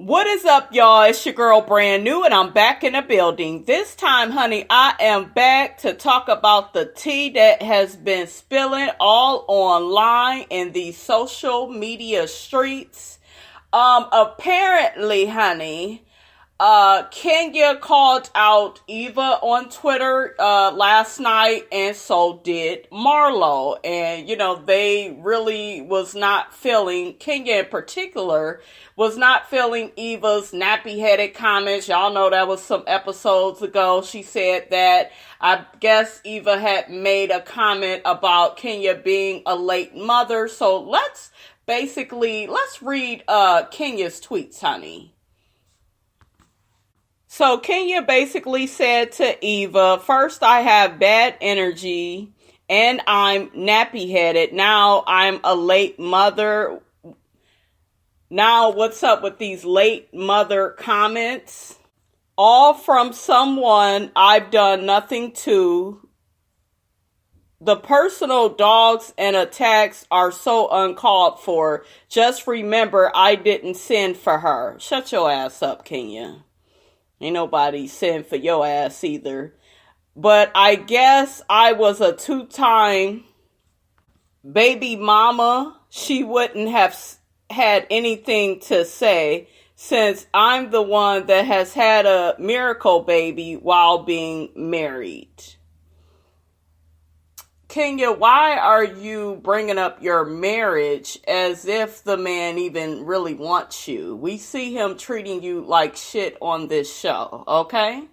What is up, y'all? It's your girl Brand New, and I'm back in the building. This time, honey, I am back to talk about the tea that has been spilling all online in these social media streets. Apparently, honey, Kenya called out Eva on Twitter last night, and so did Marlo. And, they really was not feeling, Kenya in particular, was not feeling Eva's nappy-headed comments. Y'all know that was some episodes ago. She said that, I guess Eva had made a comment about Kenya being a late mother. So let's read Kenya's tweets, honey. So Kenya basically said to Eva, first I have bad energy and I'm nappy-headed. Now I'm a late mother. Now what's up with these late mother comments? All from someone I've done nothing to. The personal dogs and attacks are so uncalled for. Just remember I didn't send for her. Shut your ass up, Kenya. Ain't nobody send for your ass either. But I guess I was a 2-time baby mama. She wouldn't have had anything to say since I'm the one that has had a miracle baby while being married. Kenya, why are you bringing up your marriage as if the man even really wants you? We see him treating you like shit on this show, okay?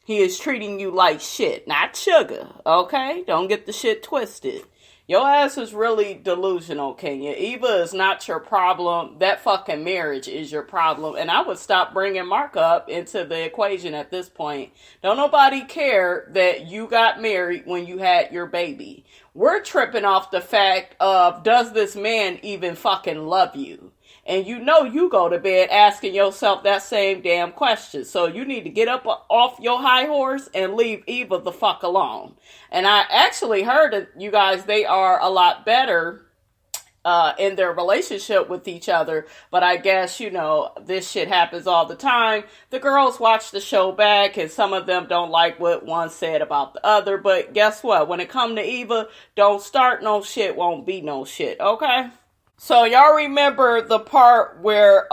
He is treating you like shit, not sugar, okay? Don't get the shit twisted. Your ass is really delusional, Kenya. Eva is not your problem. That fucking marriage is your problem. And I would stop bringing Mark up into the equation at this point. Don't nobody care that you got married when you had your baby. We're tripping off the fact of, does this man even fucking love you? And you go to bed asking yourself that same damn question. So you need to get up off your high horse and leave Eva the fuck alone. And I actually heard that you guys, they are a lot better in their relationship with each other. But I guess, this shit happens all the time. The girls watch the show back and some of them don't like what one said about the other. But guess what? When it come to Eva, don't start no shit, won't be no shit. Okay? So y'all remember the part where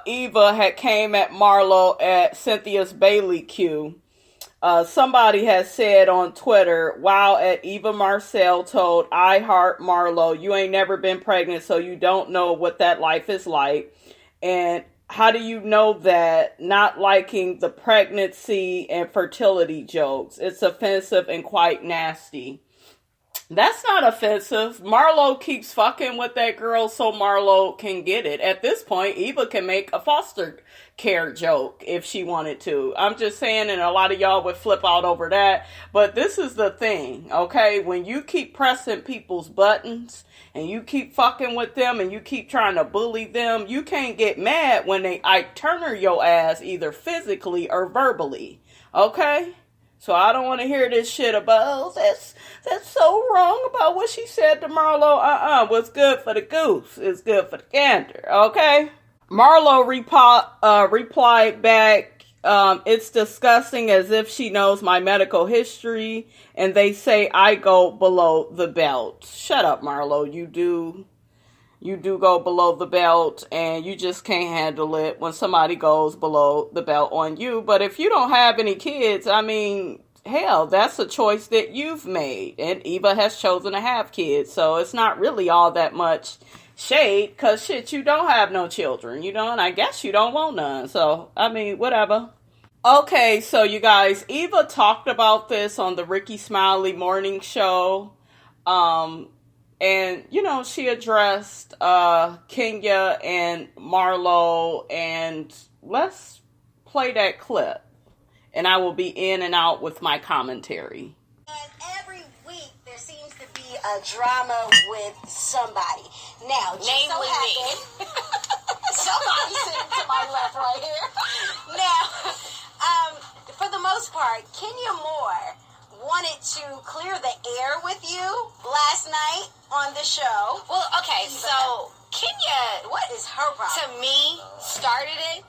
Eva had came at Marlo at Cynthia's Bailey Q. Somebody has said on Twitter, wow, at Eva Marcel told I Heart Marlo, you ain't never been pregnant, so you don't know what that life is like. And how do you know that? Not liking the pregnancy and fertility jokes. It's offensive and quite nasty. That's not offensive. Marlo keeps fucking with that girl so Marlo can get it. At this point, Eva can make a foster care joke if she wanted to. I'm just saying, and a lot of y'all would flip out over that. But this is the thing, okay? When you keep pressing people's buttons and you keep fucking with them and you keep trying to bully them, you can't get mad when they Ike Turner your ass either physically or verbally, okay? So I don't want to hear this shit about, that's so wrong about what she said to Marlo. What's good for the goose is good for the gander, okay? Marlo replied back, it's disgusting as if she knows my medical history, and they say I go below the belt. Shut up, Marlo. You do go below the belt, and you just can't handle it when somebody goes below the belt on you. But if you don't have any kids, I mean, hell, that's a choice that you've made. And Eva has chosen to have kids, so it's not really all that much shade, because shit, you don't have no children, and I guess you don't want none. So, I mean, whatever. Okay, so you guys, Eva talked about this on the Ricky Smiley morning show. And, she addressed Kenya and Marlo, and let's play that clip. And I will be in and out with my commentary. And every week there seems to be a drama with somebody. Now, just so happened, somebody sitting to my left right here. Now, for the most part, Kenya Moore wanted to clear the air with you last night on the show. Well, okay, so Kenya, what is her problem? To me, started it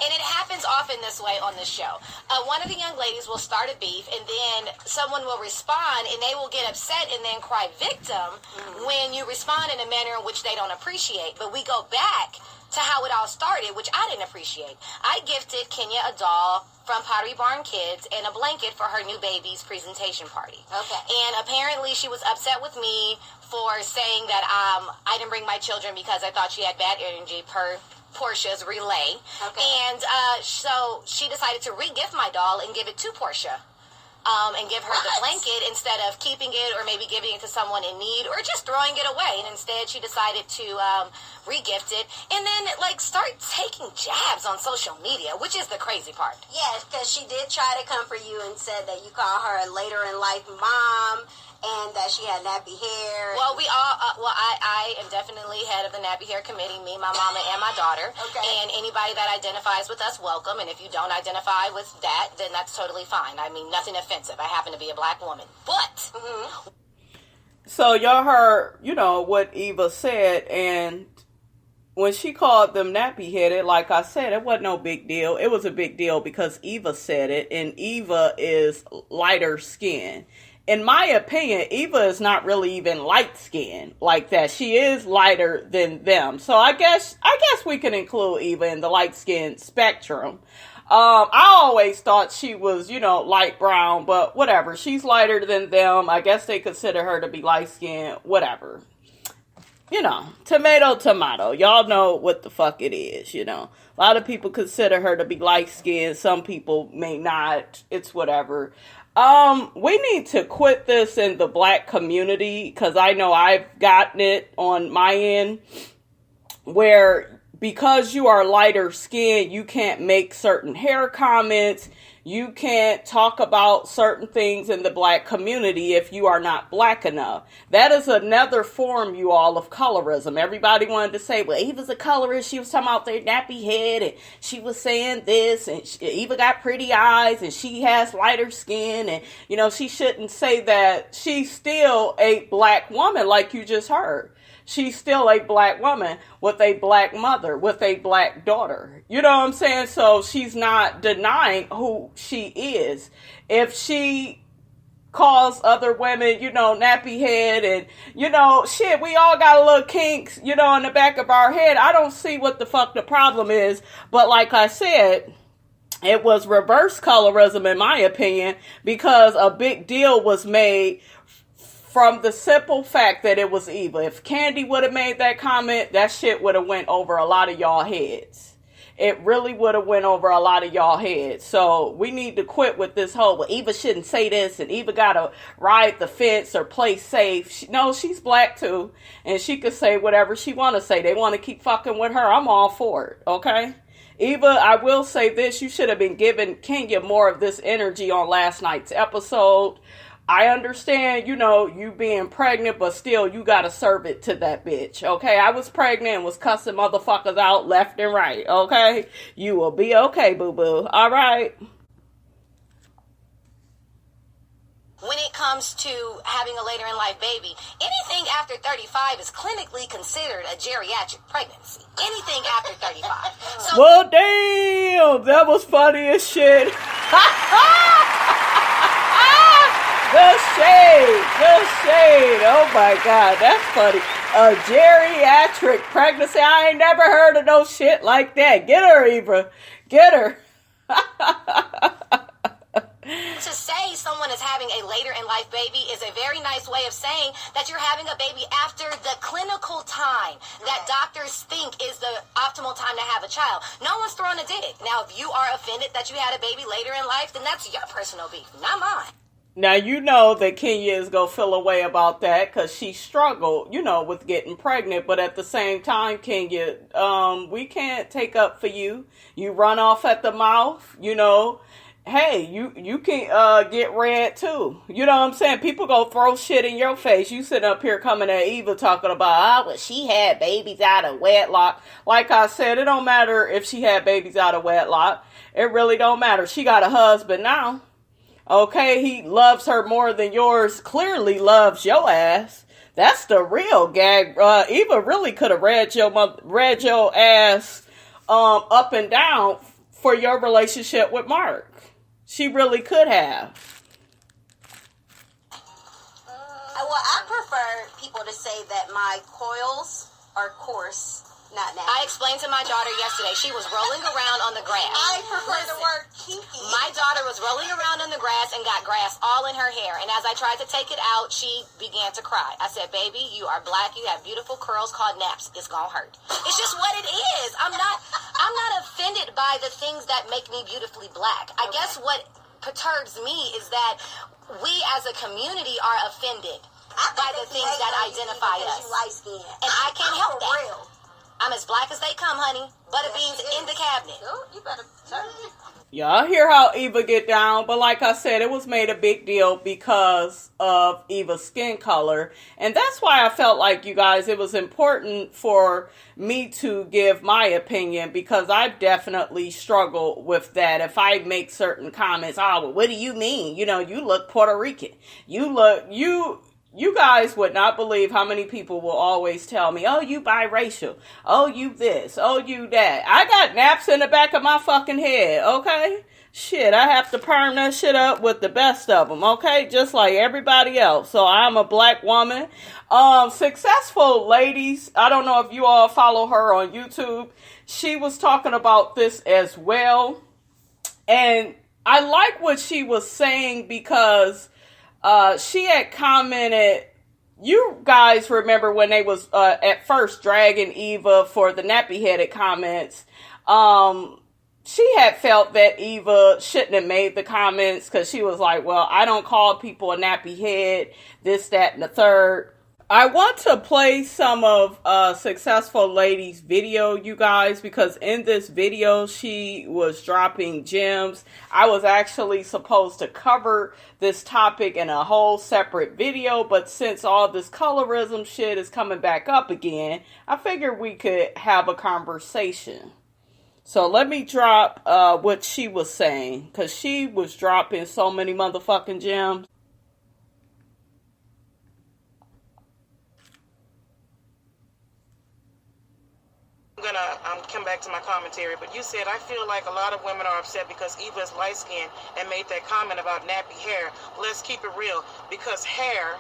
And it happens often this way on this show. One of the young ladies will start a beef, and then someone will respond, and they will get upset and then cry victim when you respond in a manner in which they don't appreciate. But we go back to how it all started, which I didn't appreciate. I gifted Kenya a doll from Pottery Barn Kids and a blanket for her new baby's presentation party. Okay. And apparently she was upset with me for saying that I didn't bring my children because I thought she had bad energy per Portia's relay. Okay. And so she decided to re-gift my doll and give it to Portia. And give her the blanket instead of keeping it or maybe giving it to someone in need or just throwing it away. And instead she decided to re-gift it and then start taking jabs on social media, which is the crazy part. Yes, because she did try to come for you and said that you call her a later in life mom and that she had nappy hair. Well, I am definitely head of the nappy hair committee, me, my mama, and my daughter. Okay. And anybody that identifies with us, welcome. And if you don't identify with that, then that's totally fine. I mean, nothing offensive. I happen to be a black woman. But... So y'all heard, what Eva said, and when she called them nappy-headed, like I said, it wasn't no big deal. It was a big deal because Eva said it, and Eva is lighter skinned. In my opinion, Eva is not really even light-skinned like that. She is lighter than them. So I guess we can include Eva in the light-skinned spectrum. I always thought she was, light brown, but whatever. She's lighter than them. I guess they consider her to be light-skinned, whatever. Tomato. Y'all know what the fuck it is, A lot of people consider her to be light-skinned. Some people may not. It's whatever. We need to quit this in the black community, because I know I've gotten it on my end, where because you are lighter skinned, you can't make certain hair comments, you can't talk about certain things in the black community if you are not black enough. That is another form, you all, of colorism. Everybody wanted to say, well, Eva's a colorist. She was talking about their nappy head, and she was saying this, and Eva got pretty eyes, and she has lighter skin, and, she shouldn't say that. She's still a black woman, like you just heard. She's still a black woman with a black mother, with a black daughter. You know what I'm saying? So she's not denying who she is. If she calls other women, nappy head and, shit, we all got a little kinks, in the back of our head. I don't see what the fuck the problem is. But like I said, it was reverse colorism in my opinion, because a big deal was made from the simple fact that it was Eva. If Candy would have made that comment, that shit would have went over a lot of y'all heads. It really would have went over a lot of y'all heads. So we need to quit with this whole, well, Eva shouldn't say this, and Eva got to ride the fence or play safe. No, she's black too, and she could say whatever she want to say. They want to keep fucking with her. I'm all for it, okay? Eva, I will say this. You should have been giving Kenya more of this energy on last night's episode. I understand, you being pregnant, but still, you gotta serve it to that bitch, okay? I was pregnant and was cussing motherfuckers out left and right, okay? You will be okay, boo-boo, all right? When it comes to having a later in life baby, anything after 35 is clinically considered a geriatric pregnancy. Anything after 35. So, well, damn, that was funny as shit. Good shade. Oh my God, that's funny. A geriatric pregnancy. I ain't never heard of no shit like that. Get her, Eva. Get her. To say someone is having a later in life baby is a very nice way of saying that you're having a baby after the clinical time that doctors think is the optimal time to have a child. No one's throwing a dig. Now, if you are offended that you had a baby later in life, then that's your personal beef, not mine. Now, you know that Kenya is going to feel a way about that because she struggled, with getting pregnant. But at the same time, Kenya, we can't take up for you. You run off at the mouth, Hey, you can get red too. You know what I'm saying? People go throw shit in your face. You sitting up here coming at Eva talking about, well, she had babies out of wedlock. Like I said, it don't matter if she had babies out of wedlock. It really don't matter. She got a husband now. Okay, he loves her more than yours. Clearly loves your ass. That's the real gag. Eva really could have read your ass up and down for your relationship with Mark. She really could have. Well, I prefer people to say that my coils are coarse, not natural. I explained to my daughter yesterday. She was rolling around on the grass. I prefer the word kinky. My daughter was rolling around on the grass and got grass all in her hair. And as I tried to take it out, she began to cry. I said, baby, you are black. You have beautiful curls called naps. It's going to hurt. It's just what it is. I'm not offended by the things that make me beautifully black. I guess what perturbs me is that we as a community are offended by the things that identify us. You light skin. And I can't help that. Real. I'm as black as they come, honey. Butter beans in the cabinet. You better turn it. Y'all hear how Eva get down, but like I said, it was made a big deal because of Eva's skin color. And that's why I felt like, you guys, it was important for me to give my opinion, because I definitely struggle with that. If I make certain comments, oh, well, what do you mean? You know, you look Puerto Rican. You guys would not believe how many people will always tell me, oh, you biracial. Oh, you this. Oh, you that. I got naps in the back of my fucking head, okay? Shit, I have to perm that shit up with the best of them, okay? Just like everybody else. So I'm a black woman. Successful ladies, I don't know if you all follow her on YouTube. She was talking about this as well. And I like what she was saying because she had commented, you guys remember when they was at first dragging Eva for the nappy-headed comments. She had felt that Eva shouldn't have made the comments because she was like, well, I don't call people a nappy head, this, that, and the third. I want to play some of Successful Lady's video, you guys, because in this video, she was dropping gems. I was actually supposed to cover this topic in a whole separate video, but since all this colorism shit is coming back up again, I figured we could have a conversation. So let me drop what she was saying, because she was dropping so many motherfucking gems. I'm gonna come back to my commentary, but you said, I feel like a lot of women are upset because Eva is light skinned and made that comment about nappy hair. Let's keep it real, because hair,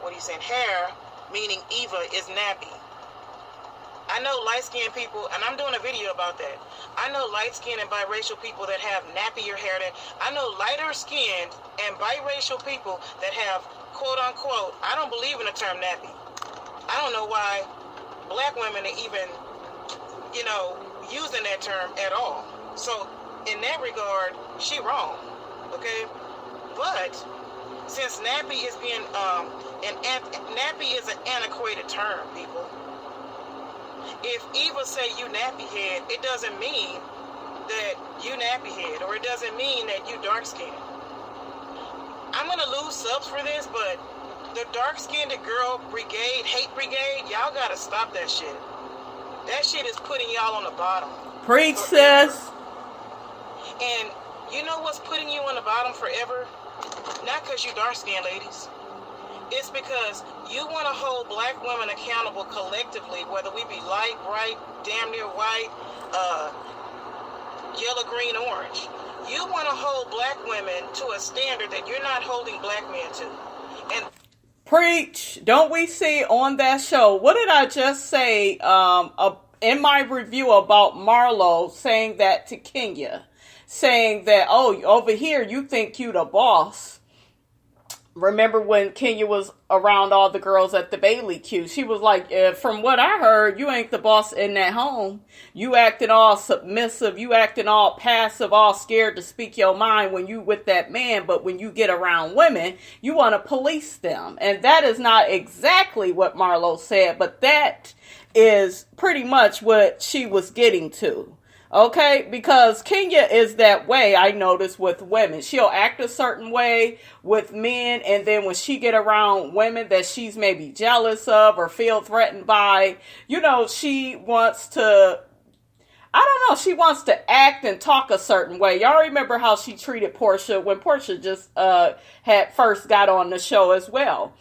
what are you saying? Hair, meaning Eva, is nappy. I know light-skinned people, and I'm doing a video about that. I know light-skinned and biracial people that have nappier hair. I know lighter-skinned and biracial people that have, quote-unquote, I don't believe in the term nappy. I don't know why black women are even, using that term at all. So, in that regard, she wrong, okay? But, since nappy is being, nappy is an antiquated term, people. If Eva say you nappy head, it doesn't mean that you nappy head, or it doesn't mean that you dark skinned. I'm gonna lose subs for this, but the dark skinned girl brigade, hate brigade, y'all gotta stop that shit. That shit is putting y'all on the bottom. Preach, sis. And you know what's putting you on the bottom forever? Not because you dark skinned, ladies. It's because you want to hold black women accountable collectively, whether we be light, bright, damn near white, yellow, green, orange. You want to hold black women to a standard that you're not holding black men to. And preach. Don't we see on that show, what did I just say in my review about Marlo, saying that to Kenya, saying that, oh, over here you think you the boss. Remember when Kenya was around all the girls at the Bailey Q? She was like, from what I heard, you ain't the boss in that home. You acting all submissive. You acting all passive, all scared to speak your mind when you with that man. But when you get around women, you want to police them. And that is not exactly what Marlo said, but that is pretty much what she was getting to. Okay, because Kenya is that way, I notice, with women. She'll act a certain way with men, and then when she get around women that she's maybe jealous of or feel threatened by, she wants to, she wants to act and talk a certain way. Y'all remember how she treated Portia when Portia just had first got on the show as well.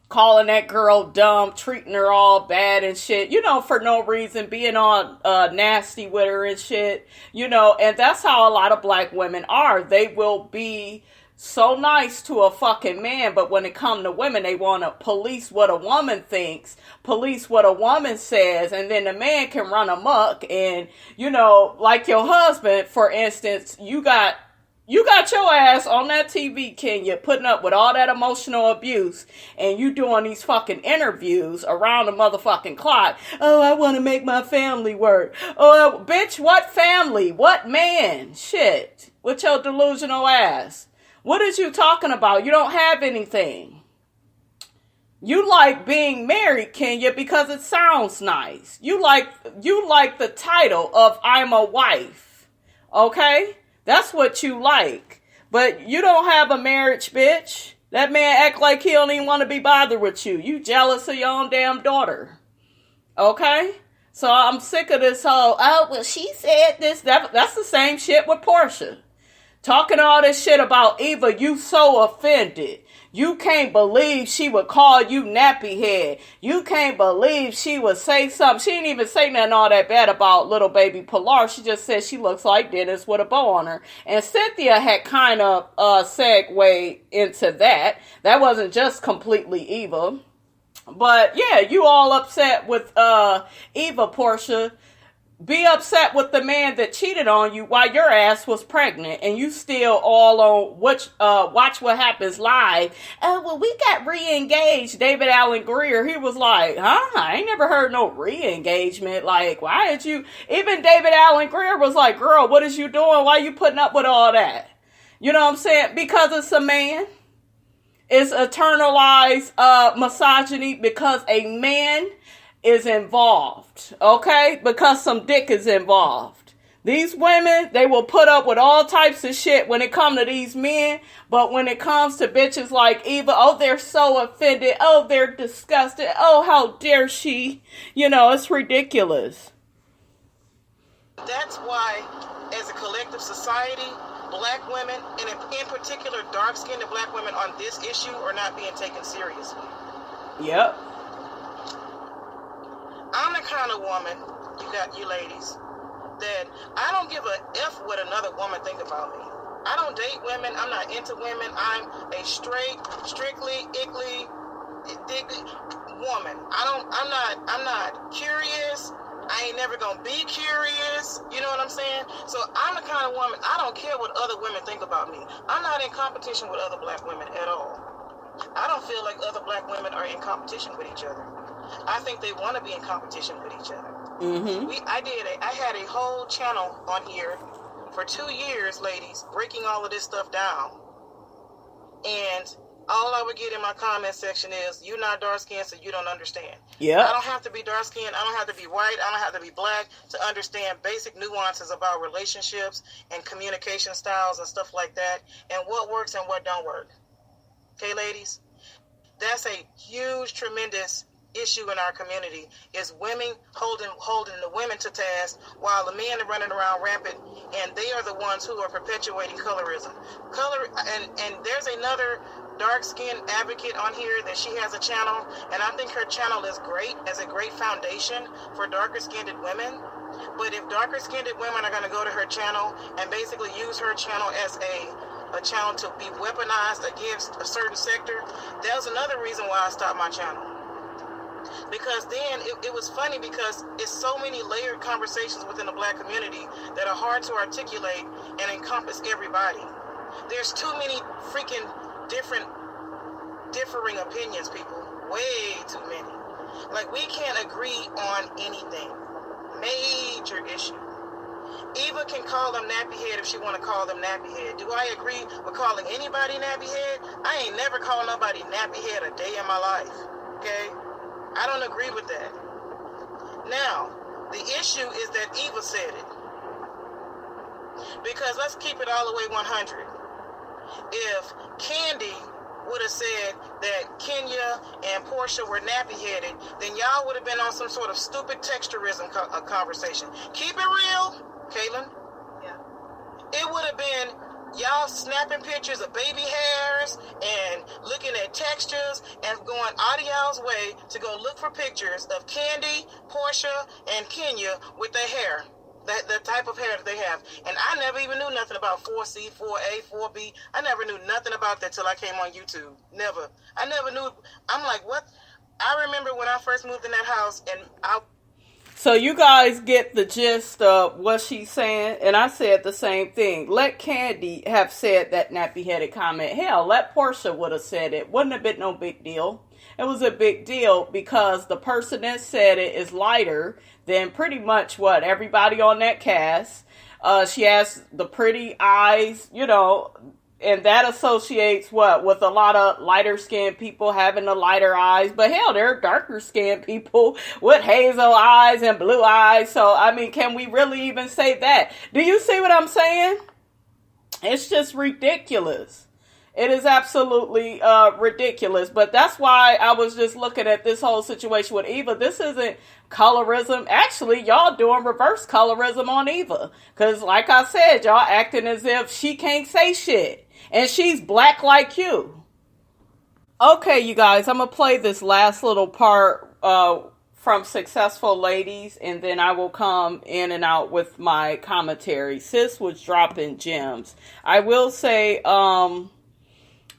calling that girl dumb, treating her all bad and shit, you know, for no reason, being all nasty with her and shit, you know, and that's how a lot of black women are. They will be so nice to a fucking man, but when it comes to women, they want to police what a woman thinks, police what a woman says, and then the man can run amok. And, you know, like your husband, for instance, you got your ass on that TV, Kenya, putting up with all that emotional abuse, and you doing these fucking interviews around the motherfucking clock. Oh, I want to make my family work. Oh, bitch, what family? What man? Shit. With your delusional ass. What is you talking about? You don't have anything. You like being married, Kenya, because it sounds nice. You like the title of I'm a wife. Okay? That's what you like. But you don't have a marriage, bitch. That man act like he don't even want to be bothered with you. You jealous of your own damn daughter. Okay? So I'm sick of this whole, oh, well, she said this. That's the same shit with Portia. Talking all this shit about Eva, you so offended. You can't believe she would call you nappy head. You can't believe she would say something. She didn't even say nothing all that bad about little baby Pilar. She just said she looks like Dennis with a bow on her. And Cynthia had kind of segued into that. That wasn't just completely Eva. But yeah, you all upset with Eva, Portia. Be upset with the man that cheated on you while your ass was pregnant, and you still all on Watch What Happens Live. Oh, well, we got re-engaged. David Allen Greer, he was like, huh? I ain't never heard no re-engagement. Like, why did you? Even David Allen Greer was like, girl, what is you doing? Why you putting up with all that? You know what I'm saying? Because it's a man. It's eternalized misogyny because a man is involved, okay? Because some dick is involved. These women, they will put up with all types of shit when it comes to these men, but when it comes to bitches like Eva, oh, they're so offended, oh, they're disgusted, oh, how dare she? You know, it's ridiculous. That's why, as a collective society, black women, and in particular dark-skinned black women on this issue, are not being taken seriously. Yep. I'm the kind of woman, you ladies, that I don't give a F what another woman think about me. I don't date women. I'm not into women. I'm a strictly, ickly, dickly woman. I'm not curious. I ain't never gonna be curious. You know what I'm saying? So I'm the kind of woman, I don't care what other women think about me. I'm not in competition with other black women at all. I don't feel like other black women are in competition with each other. I think they want to be in competition with each other. Mm-hmm. I had a whole channel on here for 2 years, ladies, breaking all of this stuff down. And all I would get in my comment section is, you're not dark skinned, so you don't understand. Yeah. I don't have to be dark skinned. I don't have to be white. I don't have to be black to understand basic nuances about relationships and communication styles and stuff like that, and what works and what don't work. Okay, ladies? That's a huge, tremendous issue in our community, is women holding the women to task while the men are running around rampant, and they are the ones who are perpetuating colorism. And there's another dark-skinned advocate on here that she has a channel, and I think her channel is great, as a great foundation for darker-skinned women. But if darker-skinned women are going to go to her channel and basically use her channel as a channel to be weaponized against a certain sector, that was another reason why I stopped my channel. Because then it was funny, because it's so many layered conversations within the black community that are hard to articulate and encompass everybody. There's too many freaking differing opinions, people. Way too many. Like, we can't agree on anything. Major issue. Eva can call them nappy head if she want to call them nappy head. Do I agree with calling anybody nappy head? I ain't never called nobody nappy head a day in my life. Okay? I don't agree with that. Now, the issue is that Eva said it. Because let's keep it all the way 100. If Candy would have said that Kenya and Portia were nappy-headed, then y'all would have been on some sort of stupid texturism conversation. Keep it real, Caitlin. Yeah. It would have been y'all snapping pictures of baby hairs and looking at textures and going out of y'all's way to go look for pictures of Candy, Portia, and Kenya with their hair. The type of hair that they have. And I never even knew nothing about 4C, 4A, 4B. I never knew nothing about that till I came on YouTube. Never. I never knew. I'm like, what? I remember when I first moved in that house and So you guys get the gist of what she's saying, and I said the same thing. Let Candy have said that nappy-headed comment. Hell, let Portia would have said it. Wouldn't have been no big deal. It was a big deal because the person that said it is lighter than pretty much what everybody on that cast. She has the pretty eyes, you know, and that associates what with a lot of lighter skinned people having the lighter eyes. But hell, there are darker skinned people with hazel eyes and blue eyes. So I mean, can we really even say that? Do you see what I'm saying? It's just ridiculous. It is absolutely ridiculous. But that's why I was just looking at this whole situation with Eva. This isn't colorism. Actually, y'all doing reverse colorism on Eva. Because like I said, y'all acting as if she can't say shit. And she's black like you. Okay, you guys, I'm going to play this last little part from Successful Ladies. And then I will come in and out with my commentary. Sis was dropping gems. I will say...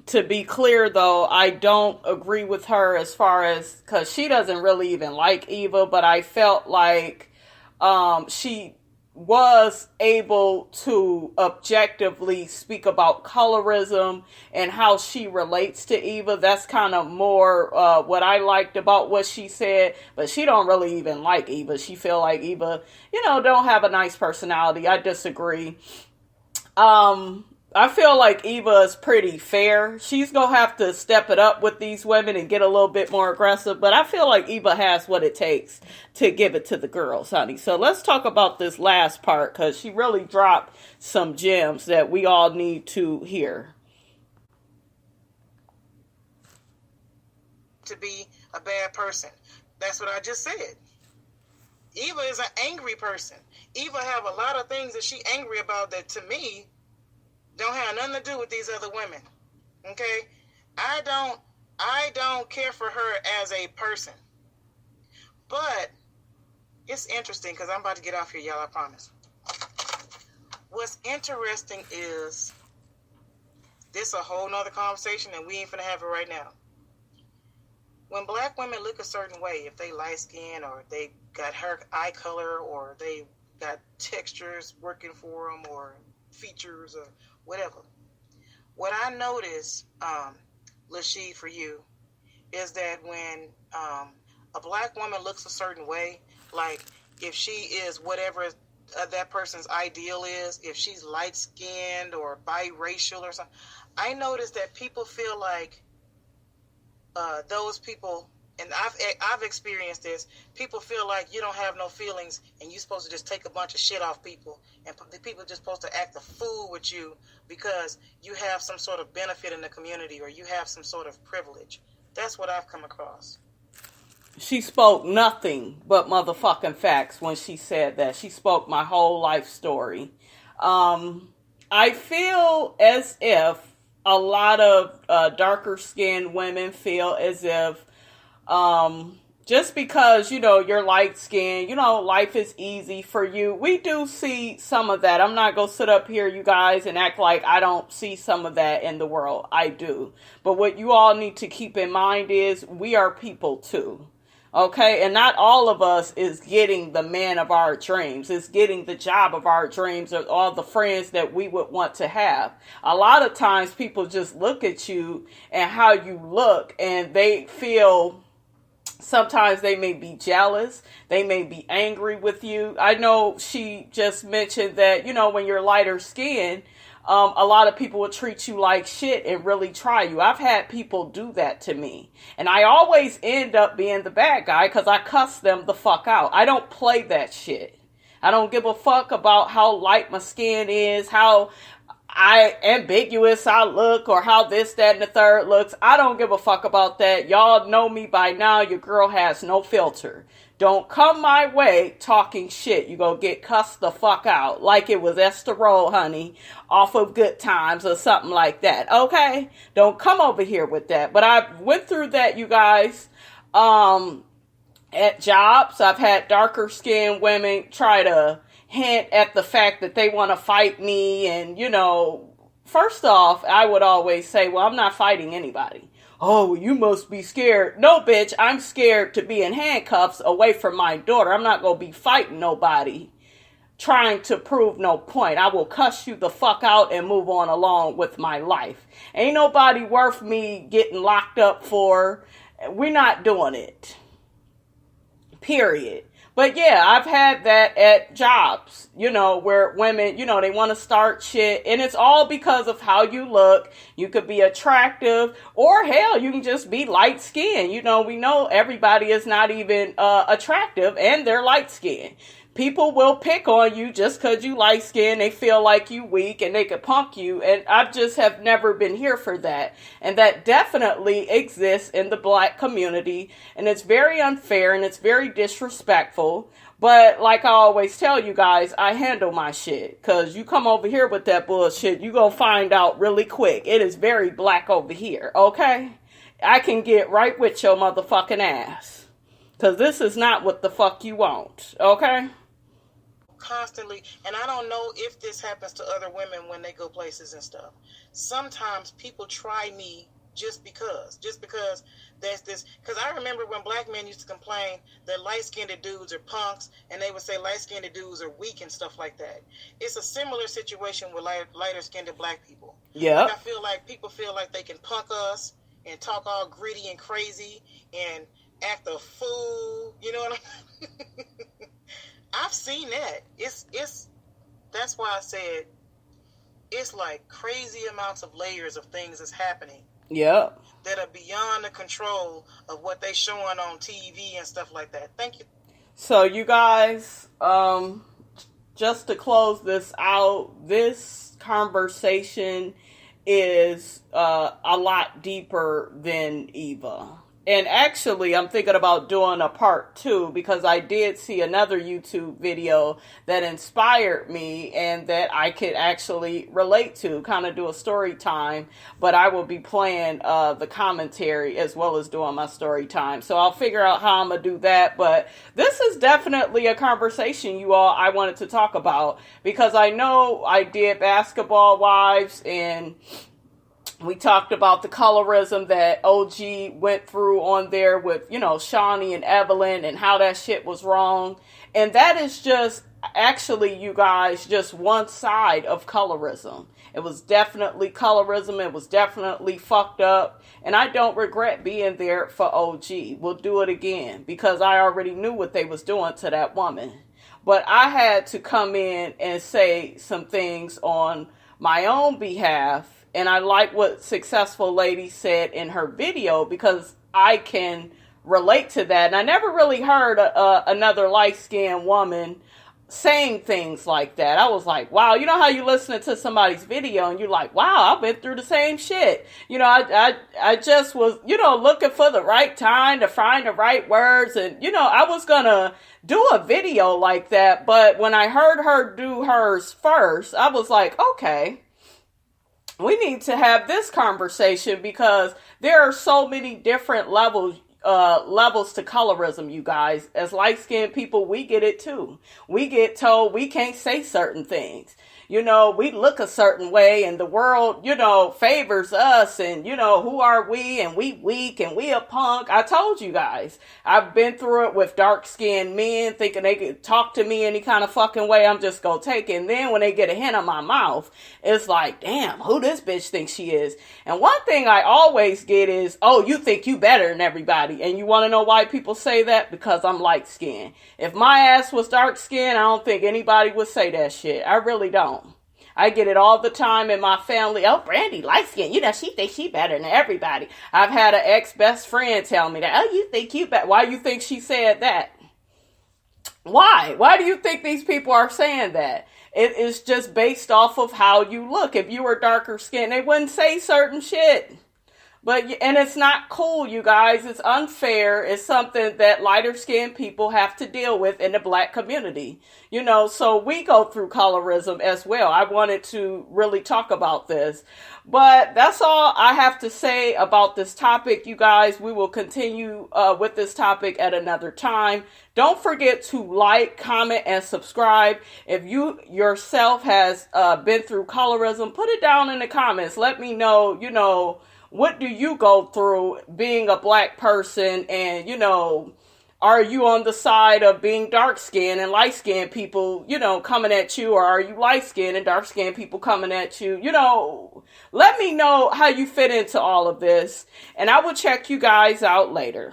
to be clear, though, I don't agree with her as far as, because she doesn't really even like Eva, but I felt like she was able to objectively speak about colorism and how she relates to Eva. That's kind of more what I liked about what she said, but she don't really even like Eva. She feel like Eva, you know, don't have a nice personality. I disagree. I feel like Eva is pretty fair. She's going to have to step it up with these women and get a little bit more aggressive. But I feel like Eva has what it takes to give it to the girls, honey. So let's talk about this last part because she really dropped some gems that we all need to hear. To be a bad person. That's what I just said. Eva is an angry person. Eva have a lot of things that she angry about that to me don't have nothing to do with these other women. Okay? I don't care for her as a person. But it's interesting because I'm about to get off here, y'all, I promise. What's interesting is this a whole nother conversation and we ain't finna have it right now. When black women look a certain way, if they light skin or they got hair eye color or they got textures working for them or features or whatever. What I notice, Lashee, for you, is that when a black woman looks a certain way, like if she is whatever that person's ideal is, if she's light-skinned or biracial or something, I notice that people feel like those people, and I've experienced this, people feel like you don't have no feelings and you're supposed to just take a bunch of shit off people and the people are just supposed to act a fool with you because you have some sort of benefit in the community or you have some sort of privilege. That's what I've come across. She spoke nothing but motherfucking facts when she said that. She spoke my whole life story. I feel as if a lot of darker skinned women feel as if just because, you know, you're light skinned, you know, life is easy for you. We do see some of that. I'm not going to sit up here, you guys, and act like I don't see some of that in the world. I do. But what you all need to keep in mind is we are people too. Okay, and not all of us is getting the man of our dreams. It's getting the job of our dreams or all the friends that we would want to have. A lot of times people just look at you and how you look and they feel, sometimes they may be jealous. They may be angry with you. I know she just mentioned that, you know, when you're lighter skinned, a lot of people will treat you like shit and really try you. I've had people do that to me. And I always end up being the bad guy because I cuss them the fuck out. I don't play that shit. I don't give a fuck about how light my skin is, how ambiguous I look, or how this, that, and the third looks. I don't give a fuck about that. Y'all know me by now. Your girl has no filter. Don't come my way talking shit. You gonna get cussed the fuck out. Like it was Esther Roll, honey, off of Good Times or something like that. Okay? Don't come over here with that. But I went through that, you guys. At jobs, I've had darker skinned women try to hint at the fact that they want to fight me. And, first off, I would always say, well, I'm not fighting anybody. Oh, you must be scared. No, bitch, I'm scared to be in handcuffs away from my daughter. I'm not going to be fighting nobody trying to prove no point. I will cuss you the fuck out and move on along with my life. Ain't nobody worth me getting locked up for. We're not doing it. Period. But yeah, I've had that at jobs, where women, they want to start shit. And it's all because of how you look. You could be attractive, or hell, you can just be light skinned. We know everybody is not even attractive and they're light skinned. People will pick on you just because you light skinned. They feel like you weak and they could punk you. And I just have never been here for that. And that definitely exists in the black community. And it's very unfair and it's very disrespectful. But like I always tell you guys, I handle my shit. Because you come over here with that bullshit, you gonna find out really quick. It is very black over here, okay? I can get right with your motherfucking ass. Because this is not what the fuck you want, okay? Constantly, and I don't know if this happens to other women when they go places and stuff. Sometimes people try me just because there's this, because I remember when black men used to complain that light-skinned dudes are punks, and they would say light-skinned dudes are weak and stuff like that. It's a similar situation with lighter-skinned black people. Yeah. I feel like people feel like they can punk us and talk all gritty and crazy and act a fool, you know what I mean? I've seen that. It's that's why I said it's like crazy amounts of layers of things that's happening. Yep. That are beyond the control of what they showing on TV and stuff like that. Thank you. So you guys, just to close this out, this conversation is a lot deeper than Eva. And actually, I'm thinking about doing a part 2 because I did see another YouTube video that inspired me and that I could actually relate to, kind of do a story time. But I will be playing the commentary as well as doing my story time. So I'll figure out how I'm going to do that. But this is definitely a conversation, you all, I wanted to talk about because I know I did Basketball Wives and we talked about the colorism that OG went through on there with, Shawnee and Evelyn and how that shit was wrong. And that is just, actually, you guys, just one side of colorism. It was definitely colorism. It was definitely fucked up. And I don't regret being there for OG. We'll do it again because I already knew what they was doing to that woman. But I had to come in and say some things on my own behalf. And I like what Successful Lady said in her video because I can relate to that. And I never really heard another light-skinned woman saying things like that. I was like, wow, you know how you listening to somebody's video and you're like, wow, I've been through the same shit. I just was, looking for the right time to find the right words. And, I was going to do a video like that. But when I heard her do hers first, I was like, okay. We need to have this conversation because there are so many different levels to colorism, you guys. As light-skinned people, we get it too. We get told we can't say certain things. We look a certain way and the world, favors us and, who are we and we weak and we a punk. I told you guys, I've been through it with dark-skinned men thinking they could talk to me any kind of fucking way. I'm just gonna take it. And then when they get a hint on my mouth, it's like, damn, who this bitch thinks she is? And one thing I always get is, oh, you think you better than everybody. And you want to know why people say that? Because I'm light-skinned. If my ass was dark-skinned, I don't think anybody would say that shit. I really don't. I get it all the time in my family. Oh, Brandy, light skin. She thinks she better than everybody. I've had an ex-best friend tell me that. Oh, you think you better. Why do you think she said that? Why? Why do you think these people are saying that? It is just based off of how you look. If you were darker skinned, they wouldn't say certain shit. And it's not cool, you guys. It's unfair. It's something that lighter skinned people have to deal with in the black community. So we go through colorism as well. I wanted to really talk about this. But that's all I have to say about this topic, you guys. We will continue with this topic at another time. Don't forget to like, comment, and subscribe. If you yourself has been through colorism, put it down in the comments. Let me know, what do you go through being a black person? And, are you on the side of being dark-skinned and light-skinned people, coming at you? Or are you light-skinned and dark-skinned people coming at you? Let me know how you fit into all of this. And I will check you guys out later.